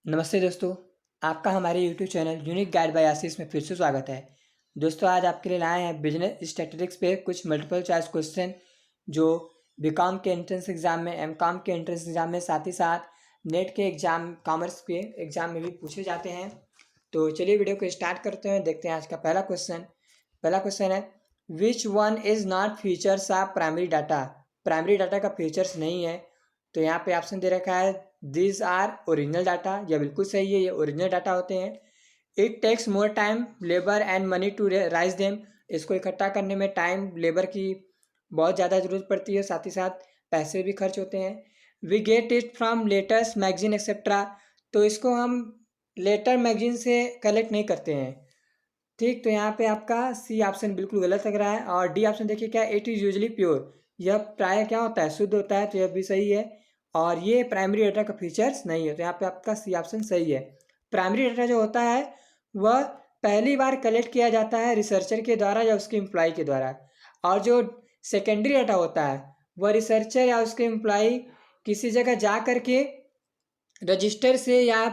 नमस्ते दोस्तों, आपका हमारे YouTube channel unique guide by Ashish में फिर से स्वागत है। दोस्तों, आज आपके लिए लाए हैं बिजनेस स्टैटिस्टिक्स पे कुछ मल्टीपल चॉइस क्वेश्चन जो बीकॉम के एंट्रेंस एग्जाम में, एमकॉम के एंट्रेंस एग्जाम में, साथ ही साथ नेट के एग्जाम, कॉमर्स के एग्जाम में भी पूछे जाते हैं। तो चलिए वीडियो को स्टार्ट करते हैं। देखते हैं आज का पहला क्वेश्चन है, which one is not features of primary data. Primary data का फीचर्स नहीं है। तो यहाँ पे ऑप्शन दे रखा है, दिस आर ओरिजिनल डाटा। यह बिल्कुल सही है, ये ओरिजिनल डाटा होते हैं। It takes more time, labour and money to raise them. इसको इकट्ठा करने में टाइम, लेबर की बहुत ज़्यादा ज़रूरत पड़ती है, साथ ही साथ पैसे भी खर्च होते हैं। We get it from letters, magazine etcetera. तो इसको हम लेटर मैगजीन से कलेक्ट नहीं करते हैं। ठीक, तो यहाँ पे आपका सी ऑप्शन बिल्कुल गलत लग रहा है। और डी ऑप्शन देखिए क्या, इट इज़ यूजली प्योर। यह प्राय क्या होता है, शुद्ध होता है। तो यह भी सही है। और ये प्राइमरी डाटा का फीचर्स नहीं है। तो यहाँ पे आपका सी ऑप्शन सही है। प्राइमरी डाटा जो होता है वह पहली बार कलेक्ट किया जाता है रिसर्चर के द्वारा या उसके एम्प्लॉय के द्वारा। और जो सेकेंडरी डाटा होता है वह रिसर्चर या उसके एम्प्लॉय किसी जगह जा करके रजिस्टर से या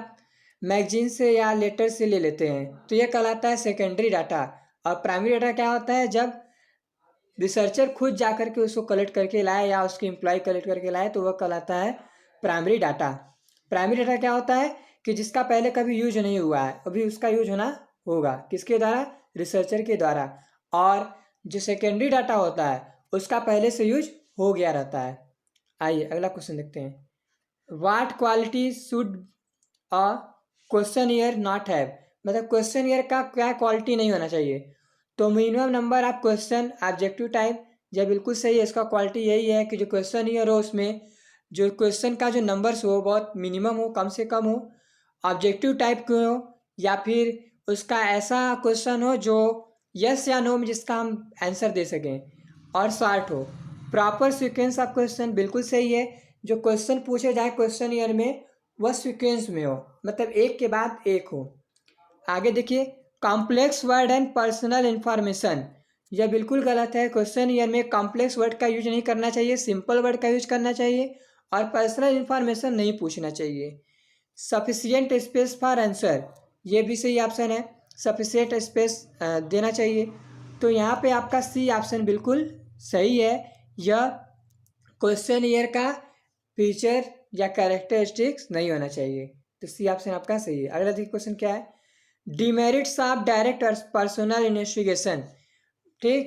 मैगजीन से या लेटर से ले लेते हैं। तो यह कहलाता है सेकेंडरी डाटा। और प्राइमरी डाटा क्या होता है, जब रिसर्चर खुद जा करके उसको कलेक्ट करके लाए या उसके एम्प्लॉय कलेक्ट करके लाए तो वह कहलाता है प्राइमरी डाटा। प्राइमरी डाटा क्या होता है कि जिसका पहले कभी यूज नहीं हुआ है, अभी उसका यूज होना होगा। किसके द्वारा? रिसर्चर के द्वारा। और जो सेकेंडरी डाटा होता है उसका पहले से यूज हो गया रहता है। आइए अगला क्वेश्चन देखते हैं। What quality should a question year not have. मतलब क्वेश्चन ईयर का क्या क्वालिटी नहीं होना चाहिए। तो minimum number of question, objective type. यह बिल्कुल सही है। इसका क्वालिटी यही है कि जो क्वेश्चन ईयर हो उसमें जो क्वेश्चन का जो नंबर्स हो बहुत मिनिमम हो, कम से कम हो। ऑब्जेक्टिव टाइप के हो या फिर उसका ऐसा क्वेश्चन हो जो यस या नो में जिसका हम आंसर दे सकें। और शॉर्ट हो। प्रॉपर सीक्वेंस ऑफ क्वेश्चन बिल्कुल सही है। जो क्वेश्चन पूछे जाए क्वेश्चन ईयर में वह सीक्वेंस में हो, मतलब एक के बाद एक हो। आगे देखिए, complex word and personal information. यह बिल्कुल गलत है। क्वेश्चन ईयर में कॉम्प्लेक्स वर्ड का यूज नहीं करना चाहिए, सिंपल वर्ड का यूज करना चाहिए। और पर्सनल इंफॉर्मेशन नहीं पूछना चाहिए। सफिशियंट स्पेस फॉर आंसर, ये भी सही ऑप्शन है। सफिशियंट स्पेस देना चाहिए। तो यहाँ पे आपका सी ऑप्शन बिल्कुल सही है। यह क्वेश्चन ईयर का फीचर या कैरेक्टरिस्टिक्स नहीं होना चाहिए। तो सी ऑप्शन आपका सही है। अगला देखिए क्वेश्चन क्या है, demerits of direct personal investigation. ठीक,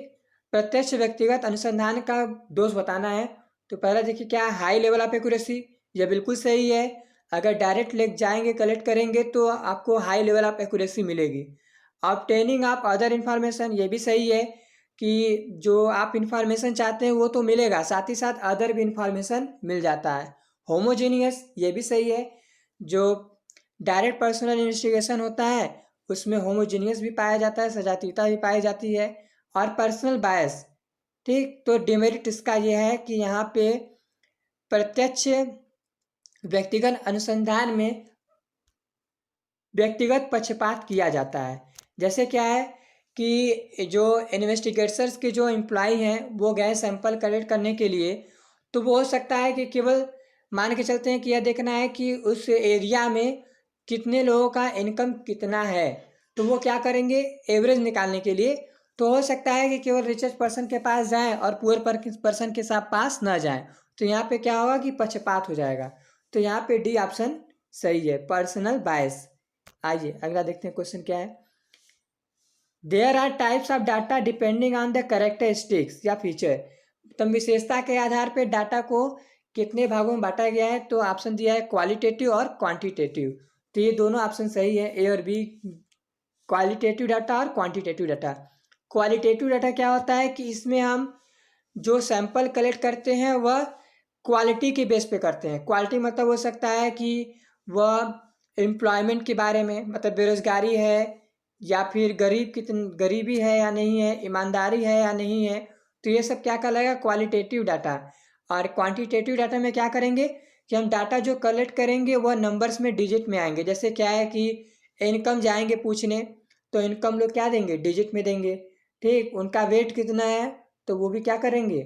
प्रत्यक्ष व्यक्तिगत अनुसंधान का दोष बताना है। तो पहला देखिए क्या, हाई लेवल ऑफ एक्यूरेसी। यह बिल्कुल सही है। अगर डायरेक्ट ले जाएंगे, कलेक्ट करेंगे तो आपको हाई लेवल ऑफ एक्यूरेसी मिलेगी। ऑब्टेनिंग ऑफ अदर इंफॉर्मेशन, ये भी सही है कि जो आप इंफॉर्मेशन चाहते हैं वो तो मिलेगा, साथ ही साथ अदर भी इंफॉर्मेशन मिल जाता है। होमोजीनियस, ये भी सही है। जो डायरेक्ट पर्सनल इन्वेस्टिगेशन होता है उसमें होमोजीनियस भी पाया जाता है, सजातीयता भी पाई जाती है। और पर्सनल बायस। ठीक, तो डिमेरिट इसका यह है कि यहाँ पे प्रत्यक्ष व्यक्तिगत अनुसंधान में व्यक्तिगत पक्षपात किया जाता है। जैसे क्या है कि जो इन्वेस्टिगेटर्स के जो एम्प्लॉय हैं वो गए सैंपल कलेक्ट करने के लिए, तो वो हो सकता है कि केवल मान के चलते हैं कि यह देखना है कि उस एरिया में कितने लोगों का इनकम कितना है। तो वो क्या करेंगे, एवरेज निकालने के लिए। तो हो सकता है कि केवल रिचेज पर्सन के पास जाएं और पुअर पर्सन के साथ पास ना जाएं। तो यहाँ पे क्या होगा कि पक्षपात हो जाएगा। तो यहाँ पे डी ऑप्शन सही है, पर्सनल बायस। आइए अगला देखते हैं क्वेश्चन क्या है, there are types of data depending on the characteristics या फीचर। तो विशेषता के आधार पर डाटा को कितने भागों में बांटा गया है। तो ऑप्शन दिया है क्वालिटेटिव और क्वांटिटेटिव। तो ये दोनों ऑप्शन सही है, ए और बी, क्वालिटेटिव डाटा और क्वांटिटेटिव डाटा। क्वालिटेटिव डाटा क्या होता है कि इसमें हम जो सैंपल कलेक्ट करते हैं वह क्वालिटी के बेस पे करते हैं। क्वालिटी मतलब हो सकता है कि वह एम्प्लॉयमेंट के बारे में, मतलब बेरोजगारी है या फिर गरीबी है या नहीं है, ईमानदारी है या नहीं है। तो ये सब क्या कहलाएगा, क्वालिटेटिव डाटा। और क्वांटिटेटिव डाटा में क्या करेंगे कि हम डाटा जो कलेक्ट करेंगे वह नंबर्स में, डिजिट में आएंगे। जैसे क्या है कि इनकम जाएंगे पूछने तो इनकम लोग क्या देंगे, डिजिट में देंगे। ठीक, उनका वेट कितना है तो वो भी क्या करेंगे,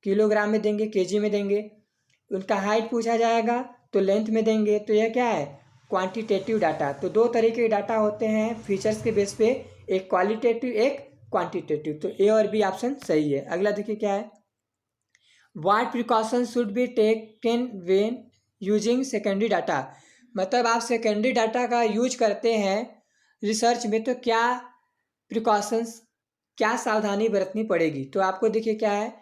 किलोग्राम में देंगे, केजी में देंगे। उनका हाइट पूछा जाएगा तो लेंथ में देंगे। तो यह क्या है, क्वांटिटेटिव डाटा। तो दो तरीके के डाटा होते हैं फीचर्स के बेस पे, एक क्वालिटेटिव एक क्वांटिटेटिव। तो ए और बी ऑप्शन सही है। अगला देखिए क्या है, what precaution should be taken when using secondary data. मतलब आप सेकेंडरी डाटा का यूज करते हैं रिसर्च में तो क्या प्रिकॉशंस, क्या सावधानी बरतनी पड़ेगी। तो आपको देखिए क्या है,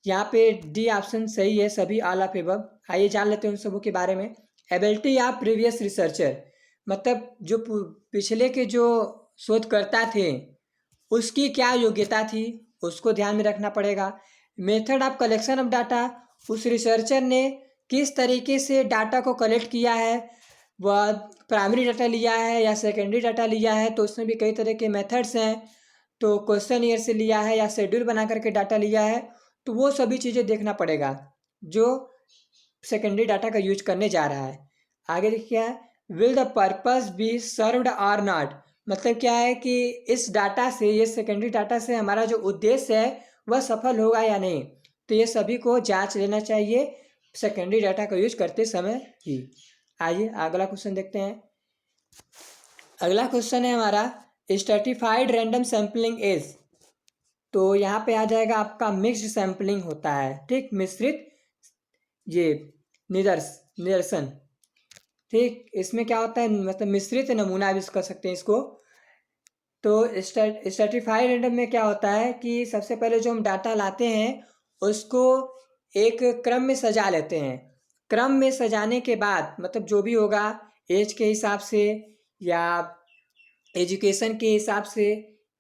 यहाँ पे डी ऑप्शन सही है, सभी ऑल ऑफ एबव। आइए जान लेते हैं उन सबों के बारे में। एबिलिटी ऑफ प्रीवियस रिसर्चर, मतलब जो पिछले के जो शोधकर्ता थे उसकी क्या योग्यता थी, उसको ध्यान में रखना पड़ेगा। Method of collection of data, उस रिसर्चर ने किस तरीके से डाटा को कलेक्ट किया है, वह प्राइमरी डाटा लिया है या सेकेंडरी डाटा लिया है, तो उसमें भी कई तरह के मेथड्स हैं। तो क्वेश्चन ईयर से लिया है या शेड्यूल बना करके डाटा लिया है, तो वो सभी चीज़ें देखना पड़ेगा जो सेकेंडरी डाटा का यूज करने जा रहा है। आगे देखिए क्या है, will the purpose be served और नॉट। मतलब क्या है कि इस डाटा से, ये सेकेंडरी डाटा से हमारा जो उद्देश्य है वह सफल होगा या नहीं। तो ये सभी को जांच लेना चाहिए सेकेंडरी डाटा का यूज करते समय ही। आइए अगला क्वेश्चन देखते हैं। अगला क्वेश्चन है हमारा, स्ट्रेटिफाइड रैंडम सैम्पलिंग इज। तो यहाँ पे आ जाएगा आपका मिक्स्ड सैम्पलिंग होता है, ठीक, मिश्रित ये निदर्शन, ठीक। इसमें क्या होता है, मतलब मिश्रित नमूना भी कर सकते हैं इसको। तो स्ट्रेटिफाइड रैंडम में क्या होता है कि सबसे पहले जो हम डाटा लाते हैं उसको एक क्रम में सजा लेते हैं। क्रम में सजाने के बाद मतलब जो भी होगा एज के हिसाब से या एजुकेशन के हिसाब से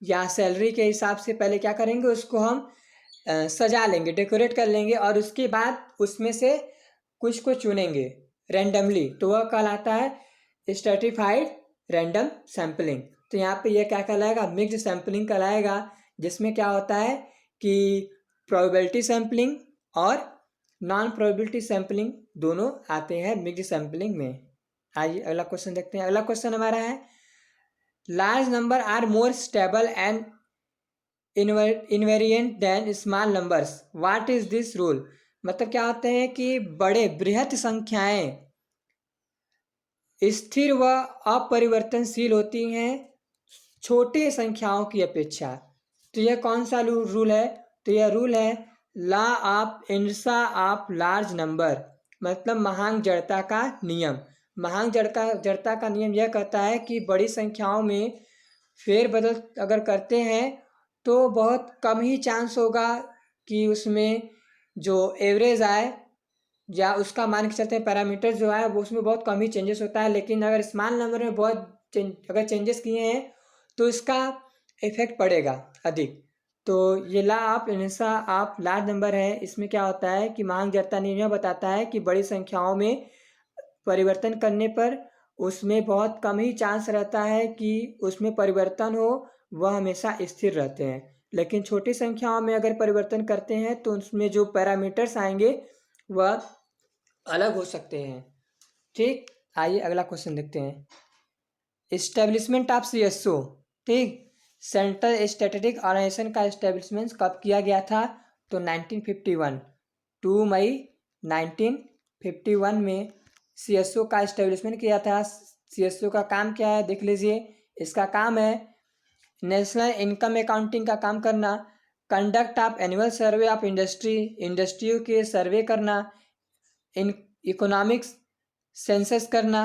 या सैलरी के हिसाब से पहले क्या करेंगे, उसको हम सजा लेंगे, डेकोरेट कर लेंगे और उसके बाद उसमें से कुछ को चुनेंगे रैंडमली, तो वह कहलाता है स्ट्रेटिफाइड रैंडम सैम्पलिंग। तो यहाँ पे यह क्या कहलाएगा, मिक्स्ड सैम्पलिंग कहलाएगा, जिसमें क्या होता है कि प्रोबेबिलिटी सैम्पलिंग और नॉन प्रोबेबिलिटी सैम्पलिंग दोनों आते हैं मिक्स्ड सैम्पलिंग में। आइए अगला क्वेश्चन देखते हैं। अगला क्वेश्चन हमारा है, large number are more stable and invariant than small numbers, what is this rule. मतलब क्या होते हैं कि बड़े बृहत संख्याएं स्थिर व अपरिवर्तनशील होती हैं छोटे संख्याओं की अपेक्षा। तो यह कौन सा रूल है, तो यह रूल है law of inertia of large number, मतलब महांग जड़ता का नियम। महांग जड़ता का नियम यह कहता है कि बड़ी संख्याओं में फेरबदल अगर करते हैं तो बहुत कम ही चांस होगा कि उसमें जो एवरेज आए या उसका मान के चलते हैं पैरामीटर जो है वो उसमें बहुत कम ही चेंजेस होता है। लेकिन अगर स्मॉल नंबर में बहुत अगर चेंजेस किए हैं तो इसका इफेक्ट पड़ेगा अधिक। तो ये law of inertia of large number है, इसमें क्या होता है कि महांग जड़ता नियम यह बताता है कि बड़ी संख्याओं में परिवर्तन करने पर उसमें बहुत कम ही चांस रहता है कि उसमें परिवर्तन हो, वह हमेशा स्थिर रहते हैं। लेकिन छोटी संख्याओं में अगर परिवर्तन करते हैं तो उसमें जो पैरामीटर्स आएंगे वह अलग हो सकते हैं, ठीक। आइए अगला क्वेश्चन देखते हैं। इस्टेब्लिशमेंट ऑफ CSO, ठीक, सेंट्रल स्टैटिस्टिक ऑर्गेनाइजेशन का इस्टेब्लिशमेंट कब किया गया था, तो 1951, 2 मई 1951 में CSO का इस्टेब्लिशमेंट किया था। CSO का काम क्या है देख लीजिए, इसका काम है नेशनल इनकम अकाउंटिंग का काम करना, conduct of annual survey of इंडस्ट्रियों के सर्वे करना, इन इकोनॉमिक्स सेंसस करना,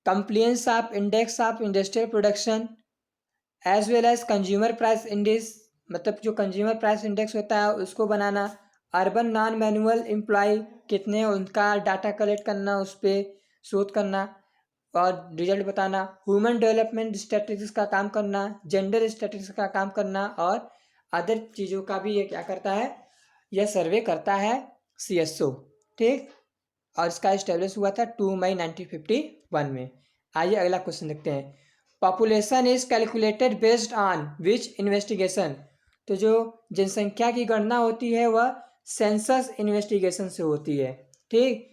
compliance of index of industrial production as well as consumer price index, मतलब जो कंज्यूमर प्राइस इंडेक्स होता है उसको बनाना, अर्बन नॉन मैनुअल एम्प्लॉय कितने हैं उनका डाटा कलेक्ट करना, उस पर शोध करना और रिजल्ट बताना, ह्यूमन डेवलपमेंट स्टैटिस्टिक्स का काम करना, जेंडर स्टैटिस्टिक्स का काम करना और अदर चीज़ों का भी ये क्या करता है, यह सर्वे करता है CSO, ठीक। और इसका इस्टेब्लिश हुआ था 2 मई 1951 में। आइए अगला क्वेश्चन देखते हैं। Population is calculated based on which investigation. तो जो जनसंख्या की गणना होती है वह सेंसस इन्वेस्टिगेशन से होती है, ठीक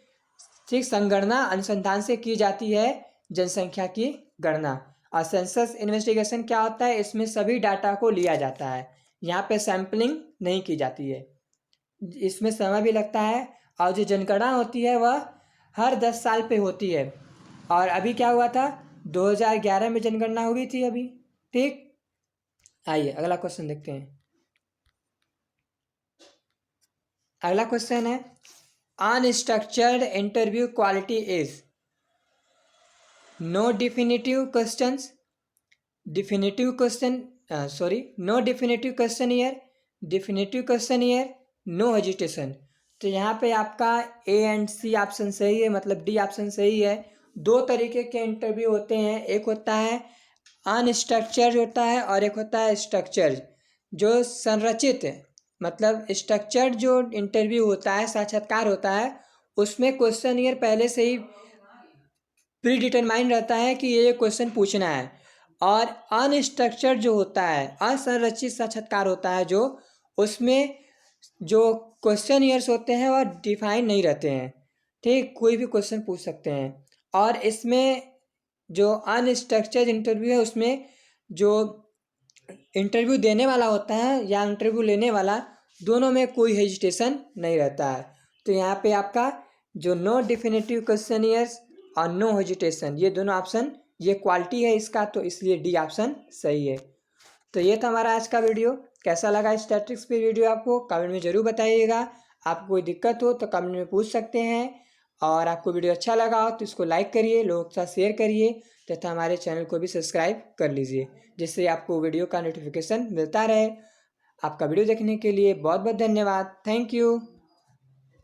ठीक। संगणना अनुसंधान से की जाती है जनसंख्या की गणना। और सेंसस इन्वेस्टिगेशन क्या होता है, इसमें सभी डाटा को लिया जाता है, यहाँ पे सैम्पलिंग नहीं की जाती है, इसमें समय भी लगता है। और जो जनगणना होती है वह हर 10 साल पे होती है और अभी क्या हुआ था, 2011 में जनगणना हुई थी अभी। ठीक, आइए अगला क्वेश्चन देखते हैं। अगला क्वेश्चन है unstructured interview quality is no definitive questions, definitive question no definitive question year, definitive question year, no hesitation. तो यहाँ पे आपका ए एंड सी ऑप्शन सही है, मतलब डी ऑप्शन सही है। दो तरीके के इंटरव्यू होते हैं, एक होता है अनस्ट्रक्चर्ड होता है और एक होता है स्ट्रक्चर्ड। जो संरचित मतलब स्ट्रक्चर्ड जो इंटरव्यू होता है, साक्षात्कार होता है, उसमें क्वेश्चन ईयर पहले से ही प्री डिटरमाइन रहता है कि ये क्वेश्चन पूछना है। और अनस्ट्रक्चर्ड जो होता है, असंरचित साक्षात्कार होता है, जो उसमें जो क्वेश्चन ईयर्स होते हैं वह डिफाइन नहीं रहते हैं। ठीक, कोई भी क्वेश्चन पूछ सकते हैं। और इसमें जो अनस्ट्रक्चर्ड इंटरव्यू है उसमें जो इंटरव्यू देने वाला होता है या इंटरव्यू लेने वाला, दोनों में कोई हेजिटेशन नहीं रहता है। तो यहाँ पे आपका जो नो डिफिनेटिव क्वेश्चन ईयर्स और नो हेजिटेशन, ये दोनों ऑप्शन, ये क्वालिटी है इसका, तो इसलिए डी ऑप्शन सही है। तो ये था हमारा आज का वीडियो। कैसा लगा स्टैटिस्टिक्स पे वीडियो आपको कमेंट में ज़रूर बताइएगा। आपको कोई दिक्कत हो तो कमेंट में पूछ सकते हैं। और आपको वीडियो अच्छा लगा हो तो इसको लाइक करिए, लोगों के साथ शेयर करिए, तथा हमारे चैनल को भी सब्सक्राइब कर लीजिए, जिससे आपको वीडियो का नोटिफिकेशन मिलता रहे। आपका वीडियो देखने के लिए बहुत बहुत धन्यवाद। Thank you.